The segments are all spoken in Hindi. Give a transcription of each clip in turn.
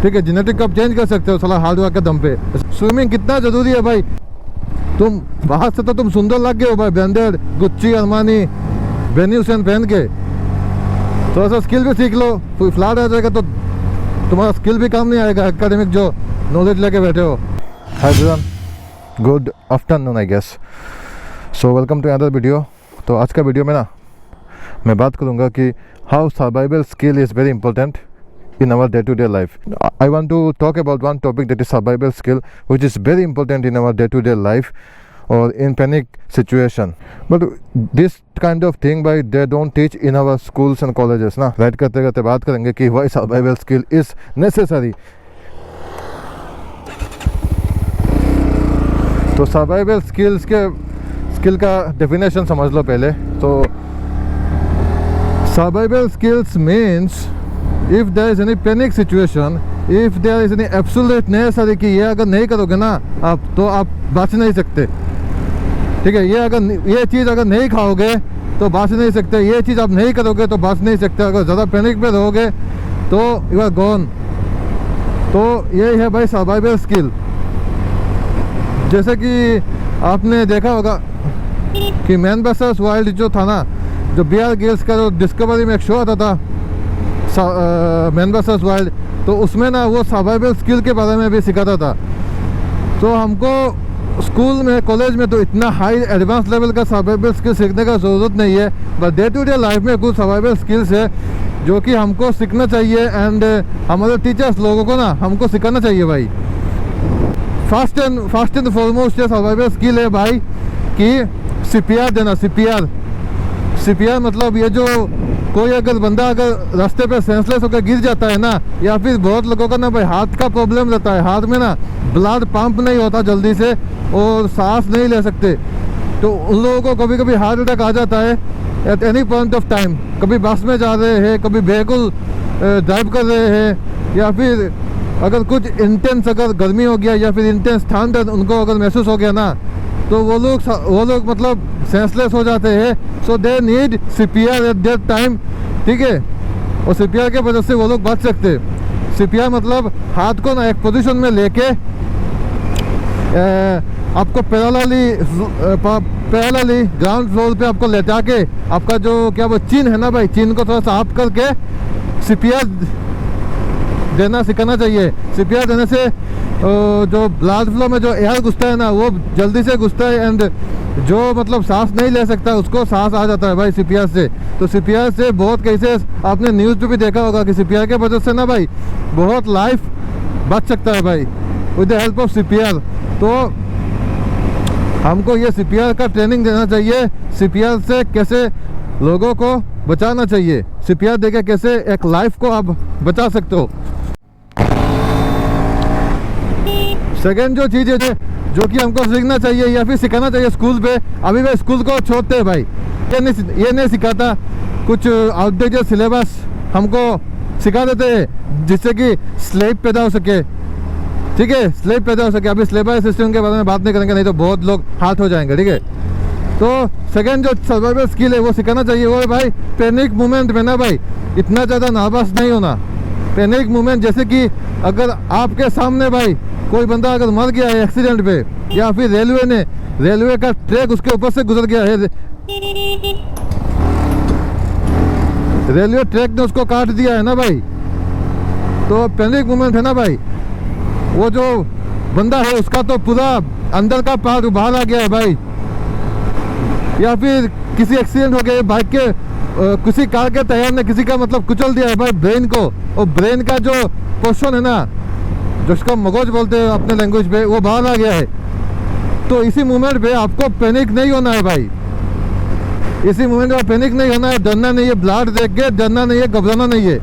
ठीक है, जेनेटिक आप चेंज कर सकते हो साला हार्ड वर्क के दम पे। स्विमिंग कितना ज़रूरी है भाई। तुम बाहर से तो तुम सुंदर लग गए हो भाई, ब्रांडेड गुच्ची अरमानी बेन्यूसन पहन के, थोड़ा सा स्किल भी सीख लो। कोई फ्लड आ जाएगा तो तुम्हारा स्किल भी काम नहीं आएगा, एकेडमिक जो नॉलेज लेके बैठे हो। Hi everyone, good afternoon I guess. So welcome to another video. तो आज का वीडियो में ना मैं बात करूँगा कि how survival skill is very important in our day-to-day life. I want to talk about one topic, that is survival skill, which is very important in our day-to-day life or in panic situation. But this kind of thing by they don't teach in our schools and colleges ना। राइट करते करते बात करेंगे कि why survival skill is necessary। तो सर्वाइवल स्किल का डेफिनेशन समझ लो पहले। तो survival skills means if there is any panic situation, if there is any absolute necessary कि ये अगर नहीं करोगे ना आप तो आप बच नहीं सकते। ठीक है, ये चीज़ अगर नहीं खाओगे तो बच नहीं सकते, ये चीज़ आप नहीं करोगे तो बच नहीं सकते। अगर ज़्यादा पैनिक में रहोगे तो यू आर गॉन। तो यही है भाई सर्वाइवल स्किल। जैसे कि आपने देखा होगा कि मैन वर्सेस वाइल्ड जो था ना, जो बियर ग्रिल्स का जो डिस्कवरी में एक शो आता था मैन वर्सेस वाइल्ड, तो उसमें ना वो सर्वाइवल स्किल के बारे में भी सिखाता था। तो हमको स्कूल में कॉलेज में तो इतना हाई एडवांस लेवल का सर्वाइवल स्किल सीखने का ज़रूरत नहीं है, but day to day life में कुछ सर्वाइवल स्किल्स है जो कि हमको सीखना चाहिए एंड हमारे टीचर्स लोगों को ना हमको सिखाना चाहिए भाई। फर्स्ट एंड फॉरमोस्ट ये सर्वाइवल स्किल है भाई कि CPR देना। CPR मतलब ये जो कोई अगर बंदा अगर रास्ते पे सेंसलेस होकर गिर जाता है ना, या फिर बहुत लोगों का ना भाई हाथ का प्रॉब्लम रहता है, हाथ में ना ब्लड पंप नहीं होता जल्दी से और सांस नहीं ले सकते, तो उन लोगों को कभी कभी हार्ट अटैक आ जाता है at any point of time. कभी बस में जा रहे हैं, कभी व्हीकल ड्राइव कर रहे हैं, या फिर अगर कुछ इंटेंस अगर गर्मी हो गया या फिर इंटेंस ठंड उनको अगर महसूस हो गया ना, तो वो लोग मतलब सेंसलेस हो जाते हैं। So they need CPR at that time. ठीक है, और CPR के वजह से वो लोग बच सकते। CPR मतलब हाथ को ना एक पोजीशन में लेके आपको पैरेलली ग्राउंड फ्लोर पे आपको लेटा के आपका जो क्या वो चिन है ना भाई, चिन को थोड़ा सा अप करके CPR देना सिखाना चाहिए। CPR देने से जो ब्लड फ्लो में जो एयर घुसता है ना वो जल्दी से घुसता है एंड जो मतलब सांस नहीं ले सकता उसको सांस आ जाता है भाई CPR से। तो CPR से बहुत केसेस आपने न्यूज़ पे भी देखा होगा कि CPR के वजह से ना भाई बहुत लाइफ बच सकता है भाई with the help of CPR। तो हमको ये CPR का ट्रेनिंग देना चाहिए, CPR से कैसे लोगों को बचाना चाहिए, CPR देके कैसे एक लाइफ को आप बचा सकते हो। सेकेंड जो चीज़ है जो कि हमको सीखना चाहिए या फिर सिखाना चाहिए स्कूल पे, अभी वे स्कूल को छोड़ते हैं भाई, ये नहीं सिखाता। कुछ आउटडेटेड सिलेबस हमको सिखा देते हैं जिससे कि स्लेव पैदा हो सके। ठीक है, स्लेव पैदा हो सके। अभी सिलेबस सिस्टम के बारे में बात नहीं करेंगे, नहीं तो बहुत लोग हाथ हो जाएंगे। ठीक है, तो सेकेंड जो सर्वाइवल स्किल है वो सिखाना चाहिए वो है भाई पैनिक मोमेंट में ना भाई इतना ज़्यादा नर्वस नहीं होना। पैनिक मोमेंट जैसे कि अगर आपके सामने भाई कोई बंदा अगर मर गया है एक्सीडेंट पे, या फिर रेलवे का ट्रैक उसके ऊपर से गुजर गया है, रेलवे ट्रैक ने उसको काट दिया है ना भाई, तो पैनिक मोमेंट है ना भाई। वो जो बंदा है उसका तो पूरा अंदर का पार्ट बाहर आ गया है भाई, या फिर किसी एक्सीडेंट हो गया बाइक के किसी कार के टायर ने किसी का मतलब कुचल दिया है भाई ब्रेन को, और ब्रेन का जो पोर्शन है ना जिसको मगज बोलते हैं अपने लैंग्वेज पे, वो बाहर आ गया है। तो इसी मोमेंट पे आपको पैनिक नहीं होना है भाई, इसी मोमेंट में पैनिक नहीं होना है, डरना नहीं है, ब्लड देख के डरना नहीं है, घबराना नहीं है।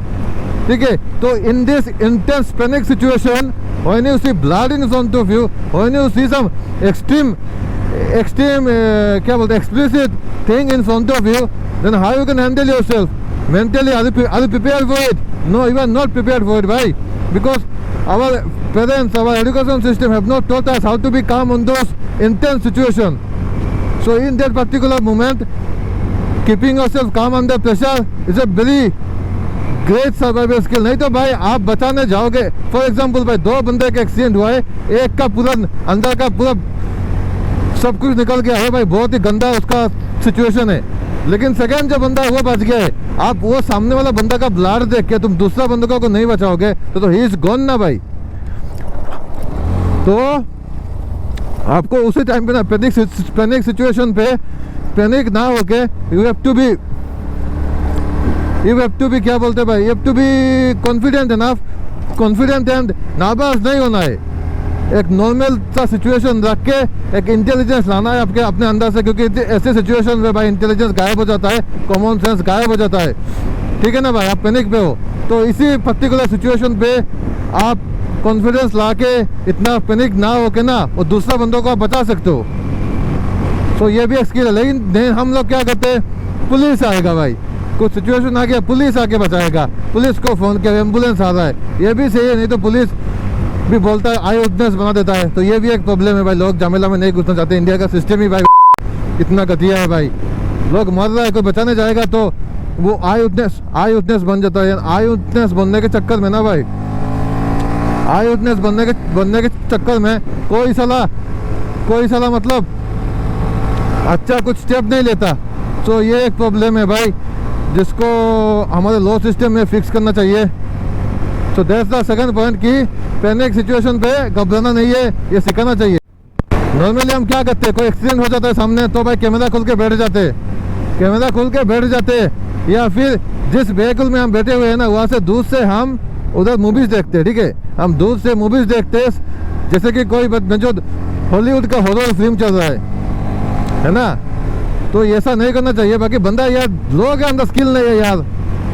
ठीक है, तो in this intense panic situation when you see blood in front of you, when you see some extreme क्या बोलते हैं explicit thing in front of you, then how you can handle yourself mentally. Are you prepared for it? No, you are not prepared for it भाई, because our parents, our education system have not taught us how to be calm on those intense situations. So in that particular moment, keeping yourself calm under pressure is a very great survival skill. नहीं तो भाई आप बचाने जाओगे, फॉर एग्जांपल भाई 2 बंदे का एक्सीडेंट हुआ है, एक का पूरा अंदर का पूरा सब कुछ निकल गया है भाई, बहुत ही गंदा उसका सिचुएशन है, लेकिन सेकंड जो बंदा वो बच गया है, आप वो सामने वाला बंदा का ब्लड देख के तुम दूसरा बंदों को नहीं बचाओगे तो ही इज गॉन ना भाई। तो आपको उसी टाइम पे ना पैनिक सिचुएशन पे पैनिक ना होके यू हैव टू बी क्या बोलते भाई, you have to be confident enough, confident and नाबाज नहीं होना है। एक नॉर्मल सा सिचुएशन रख के एक इंटेलिजेंस लाना है आपके अपने अंदर से, क्योंकि ऐसे सिचुएशन में भाई इंटेलिजेंस गायब हो जाता है, कॉमन सेंस गायब हो जाता है, ठीक है ना भाई। आप पैनिक पे हो तो इसी पर्टिकुलर सिचुएशन पे आप कॉन्फिडेंस ला के इतना पैनिक ना हो के ना और दूसरा बंदों को आप बचा सकते हो। तो ये भी एक स्किल है। लेकिन हम लोग क्या करते हैं, पुलिस आएगा भाई, कुछ सिचुएशन आ गया पुलिस आके बचाएगा, पुलिस को फ़ोन किया एम्बुलेंस आ रहा है, ये भी सही है, नहीं तो पुलिस भी बोलता है आई विटनेस बना देता है। तो ये भी एक प्रॉब्लम है भाई, लोग झमेला में नहीं घुसना चाहते। इंडिया का सिस्टम ही भाई इतना घटिया है भाई, लोग मर रहा है, कोई बचाने जाएगा तो वो आई विटनेस बन जाता है। आई विटनेस बनने के चक्कर में ना भाई, आई विटनेस बनने के चक्कर में कोई साला मतलब अच्छा कुछ स्टेप नहीं लेता। तो ये एक प्रॉब्लम है भाई जिसको हमारे लॉ सिस्टम में फिक्स करना चाहिए। तो दैट्स द सेकंड पॉइंट कि पैनिक सिचुएशन पे घबराना नहीं है, ये सिखाना चाहिए। नॉर्मली हम क्या करते हैं, कोई एक्सीडेंट हो जाता है सामने तो भाई कैमरा खोल के बैठ जाते, या फिर जिस व्हीकल में हम बैठे हुए हैं ना वहाँ से दूर से हम उधर मूवीज देखते हैं, ठीक है, हम दूर से मूवीज देखते हैं, जैसे कि कोई जो हॉलीवुड का हॉरर फिल्म चल रहा है ना। तो ऐसा नहीं करना चाहिए। बाकी बंदा यार, लोग के अंदर स्किल नहीं है यार,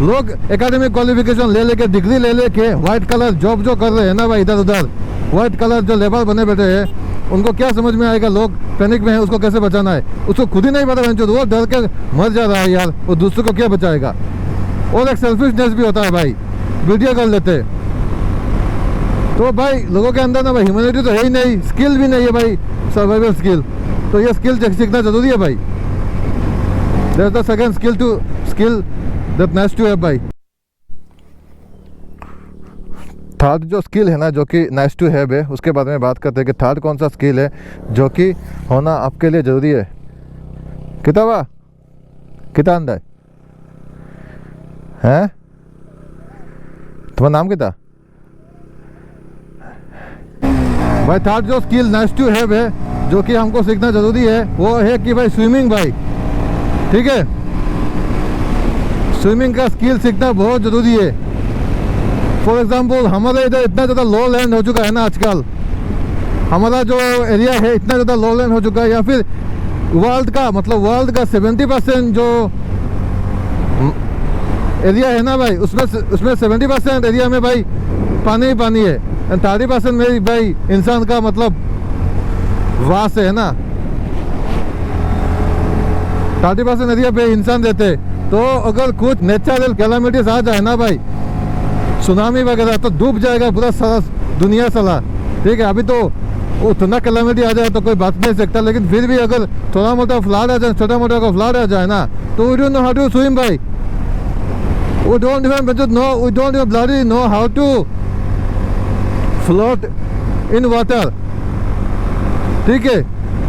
लोग एकेडमिक क्वालिफिकेशन ले लेके डिग्री ले लेके व्हाइट कलर जॉब जो कर रहे हैं ना भाई, इधर उधर व्हाइट कलर जो लेबर बने बैठे हैं, उनको क्या समझ में आएगा लोग पैनिक में है उसको कैसे बचाना है, उसको खुद ही नहीं पता है, वो डर के मर जा रहा है यार, वो दूसरों को क्या बचाएगा। और एक सेल्फिशनेस भी होता है भाई, वीडियो कर लेते। तो भाई लोगों के अंदर ना भाई ह्यूमैनिटी तो है ही नहीं, स्किल भी नहीं है भाई, सर्वाइवल स्किल। तो ये स्किल सीखना जरूरी है भाई। That's the second skill that nice to have भाई। थर्ड जो स्किल है ना जो कि नाइस टू हैव है, उसके बारे में बात करते हैं कि थर्ड कौन सा स्किल है जो कि होना आपके लिए ज़रूरी है। कितना अंदर है तुम्हारा नाम कितना भाई। थर्ड जो स्किल नाइस टू हैव है जो कि हमको सीखना ज़रूरी है वो है कि भाई स्विमिंग भाई, ठीक है, स्विमिंग का स्किल सीखना बहुत ज़रूरी है। फॉर एग्जांपल हमारे इधर इतना ज़्यादा लो लैंड हो चुका है ना आजकल, हमारा जो एरिया है इतना ज़्यादा लो लैंड हो चुका है, या फिर वर्ल्ड का 70% जो एरिया है ना भाई, उसमें 70% एरिया में भाई पानी ही पानी है, 30% में भाई इंसान का मतलब वास है ना, 30% एरिया पे इंसान रहते। तो अगर कुछ नेचुरल कैलामिटीज आ जाए ना भाई, सुनामी वगैरह, तो डूब जाएगा पूरा सारा दुनिया साला, ठीक है। अभी तो उतना कैलामिटी आ जाए तो कोई बात नहीं सकता, लेकिन फिर भी अगर थोड़ा मोटा फ्लड आ जाए, छोटा मोटा का फ्लड आ जाए ना, तो we don't know how to swim भाई, we don't even bloody know how to float in water, ठीक है।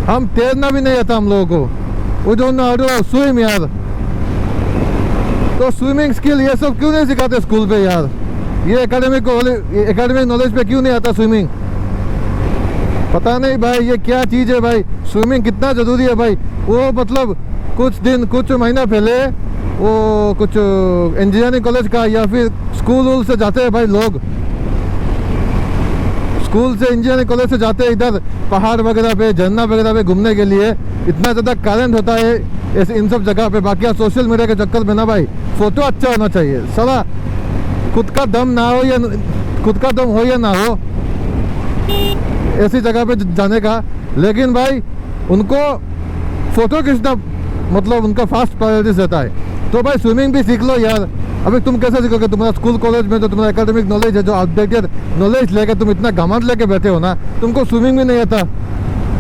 हम तैरना भी नहीं आता हम लोगों को, we don't know how to swim यार। तो स्विमिंग स्किल ये सब क्यों नहीं सिखाते स्कूल पे यार, ये एकेडमिक नॉलेज पे क्यों नहीं आता स्विमिंग, पता नहीं भाई ये क्या चीज़ है भाई। स्विमिंग कितना ज़रूरी है भाई। वो मतलब कुछ महीना पहले वो कुछ इंजीनियरिंग कॉलेज का या फिर स्कूल से जाते हैं भाई लोग, स्कूल से इंजीनियरिंग कॉलेज से जाते हैं इधर पहाड़ वगैरह पे, झरना वगैरह पे घूमने के लिए। इतना ज़्यादा करंट होता है ऐसे इन सब जगह पे। बाकी सोशल मीडिया के चक्कर में ना भाई फोटो अच्छा होना चाहिए, साला खुद का दम हो या ना हो ऐसी जगह पे जाने का, लेकिन भाई उनको फोटो खींचना मतलब उनका फास्ट प्रायोरिटीज रहता है। तो भाई स्विमिंग भी सीख लो यार। अभी तुम कैसे सीखोगे, तुम्हारा स्कूल कॉलेज में जो तुम्हारा एकेडमिक नॉलेज है, जो आउटडेटेड नॉलेज लेके तुम इतना घमंड लेके बैठे हो ना, तुमको स्विमिंग भी नहीं आता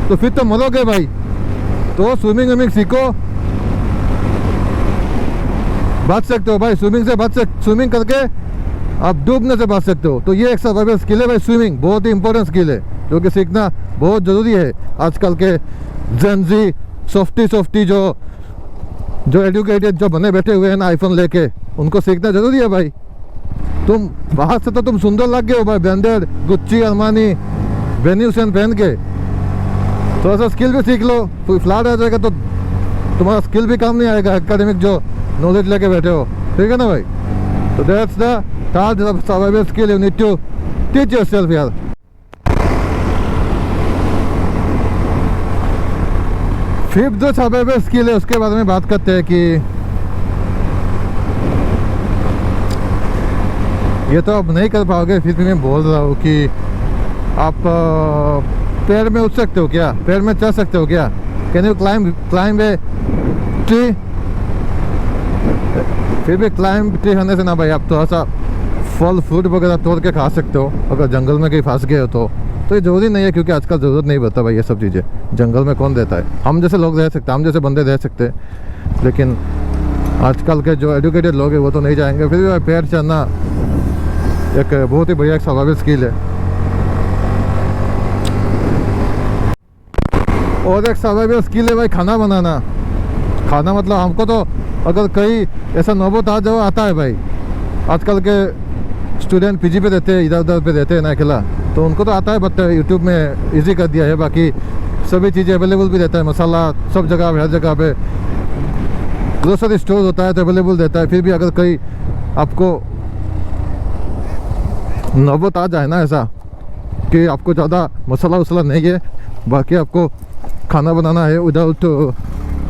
तो फिर तो मरोगे भाई। तो स्विमिंग सीखो। बच सकते हो भाई, स्विमिंग करके आप डूबने से बच सकते हो। तो ये एक सर्वाइवल स्किल है भाई, स्विमिंग बहुत ही इंपॉर्टेंट स्किल है जो कि सीखना बहुत ज़रूरी है। आजकल के जेनजी सॉफ्टी जो एजुकेटेड जो बने बैठे हुए हैं ना आईफोन लेके, उनको सीखना ज़रूरी है भाई। तुम बाहर से तो तुम सुंदर लग गए हो भाई, ब्रांडेड गुच्ची अरमानी वेन्यूसन पहन के, थोड़ा सा स्किल भी सीख लो। फ्लैट आ जाएगा तो तुम्हारा स्किल भी काम नहीं आएगा, एकेडमिक जो नॉलेज लेके बैठे हो, ठीक है ना भाई। तो that's the third survival skill you need to teach yourself यार। फिफ्थ जो सर्वाइवल स्किल है उसके बारे में बात करते हैं कि ये तो आप नहीं कर पाओगे, फिर भी मैं बोल रहा हूँ कि आप पेड़ में उठ सकते हो क्या, पेड़ में चढ़ सकते हो क्या? Can you climb a tree? फिर भी क्लाइंब ट्री होने से ना भाई आप थोड़ा सा फल फ्रूट वगैरह तोड़ के खा सकते हो अगर जंगल में कहीं फंस गए हो तो ये ज़रूरी नहीं है, क्योंकि आजकल ज़रूरत नहीं पड़ता भाई ये सब चीज़ें। जंगल में कौन रहता है? हम जैसे लोग रह सकते हैं, हम जैसे बंदे रह सकते हैं, लेकिन आजकल के जो एजुकेटेड लोग हैं वो तो नहीं जाएंगे। फिर भी भाई पेड़ चढ़ना एक बहुत ही बढ़िया एक सर्वाइवल स्किल है। और एक सर्वाइवल स्किल है भाई खाना बनाना। खाना मतलब हमको तो अगर कहीं ऐसा नौबत आ जाओ आता है भाई, आजकल के स्टूडेंट पीजी पे रहते हैं, इधर उधर पे रहते हैं ना अकेला, तो उनको तो आता है, बट यूट्यूब में इजी कर दिया है। बाकी सभी चीज़ें अवेलेबल भी रहता है, मसाला सब जगह हर जगह पे, ग्रोसरी स्टोर होता है तो अवेलेबल रहता है। फिर भी अगर कहीं आपको नौबत आ जाए ना ऐसा कि आपको ज़्यादा मसाला वसाला नहीं है, बाकी आपको खाना बनाना है विदाउट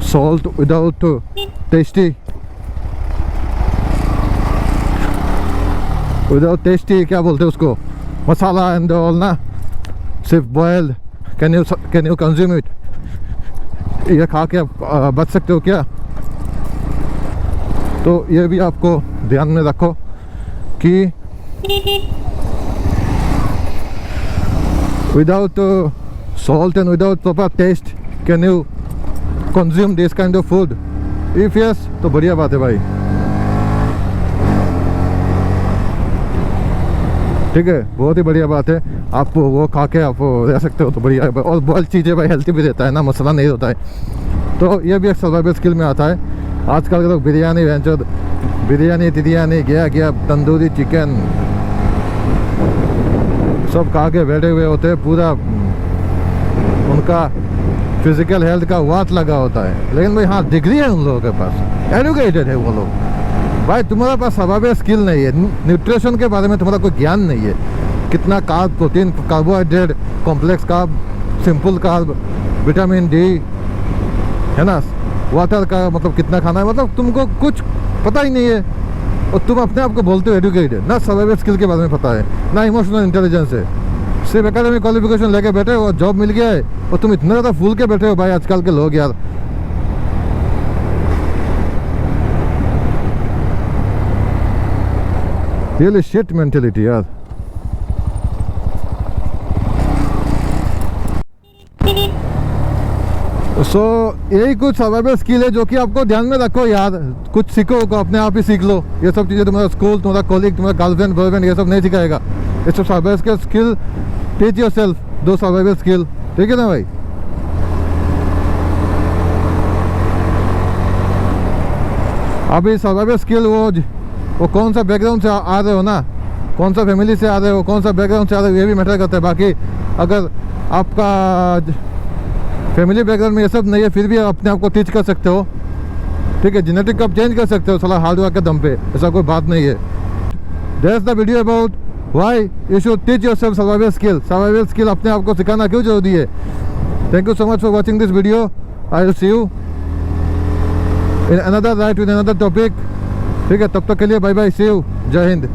सॉल्ट, विदाउट टेस्टी क्या बोलते हैं उसको, मसाला एंड ऑल ना, सिर्फ boiled, can you consume it? ये खा के आप बच सकते हो क्या? तो ये भी आपको ध्यान में रखो कि without salt and without proper taste can you consume this kind of food? If yes, तो बढ़िया बात है भाई, ठीक है, बहुत ही बढ़िया बात है। आप वो खा के आप रह सकते हो तो बढ़िया है। और बॉइल्ड चीज़ें भाई हेल्थी भी रहता है ना, मसाला नहीं होता है, तो ये भी एक सर्वाइवल स्किल में आता है। आजकल के लोग बिरयानी गया तंदूरी चिकन सब खा के बैठे हुए होते हैं, पूरा उनका फिजिकल हेल्थ का वाट लगा होता है। लेकिन भाई हाँ, डिग्री है उन लोगों के पास, एजुकेटेड है वो लोग। भाई तुम्हारे पास सर्वाइवल स्किल नहीं है, न्यूट्रिशन के बारे में तुम्हारा कोई ज्ञान नहीं है, कितना carb, protein, carbohydrate, complex carb, simple carb, vitamin D है ना, वाटर का मतलब कितना खाना है, मतलब तुमको कुछ पता ही नहीं है। और तुम अपने आप को बोलते हो एजुकेटेड, ना सर्वाइवल स्किल के बारे में पता है, ना इमोशनल इंटेलिजेंस है, सिर्फ एकेडमिक क्वालिफिकेशन लेके बैठे हो और जॉब मिल गया है और तुम इतना ज़्यादा फूल के बैठे हो भाई आजकल के लोग यार। रियली शिट मेंटालिटी यार। यही कुछ सर्वाइवल स्किल है जो कि आपको ध्यान में रखो यार। कुछ सीखो को अपने आप ही सीख लो, ये सब चीज़ें तुम्हारा स्कूल, तुम्हारा कॉलेज, तुम्हारा गर्लफ्रेंड बॉयफ्रेंड ये सब नहीं सिखाएगा। ये सब सर्वाइवल स्किल, टीच योरसेल्फ दो सर्वाइवल स्किल, ठीक है ना भाई। अभी सर्वाइवल स्किल वो कौन सा बैकग्राउंड से आ रहे हो ना, कौन सा फैमिली से आ रहे हो, कौन सा बैकग्राउंड से आ रहे हो, ये भी मैटर करता है। बाकी अगर आपका फैमिली बैकग्राउंड में ये सब नहीं है, फिर भी अपने आप को टीच कर सकते हो, ठीक है। जेनेटिक आप चेंज कर सकते हो साला हार्ड वर्क के दम पे, ऐसा कोई बात नहीं है। That's the video about why you should teach yourself survival skill. Survival skill अपने आप को सिखाना क्यों जरूरी है। Thank you so much for watching this video. I will see you in another right with another topic, ठीक है। तब तक के लिए बाय बाय, सी यू, जय हिंद।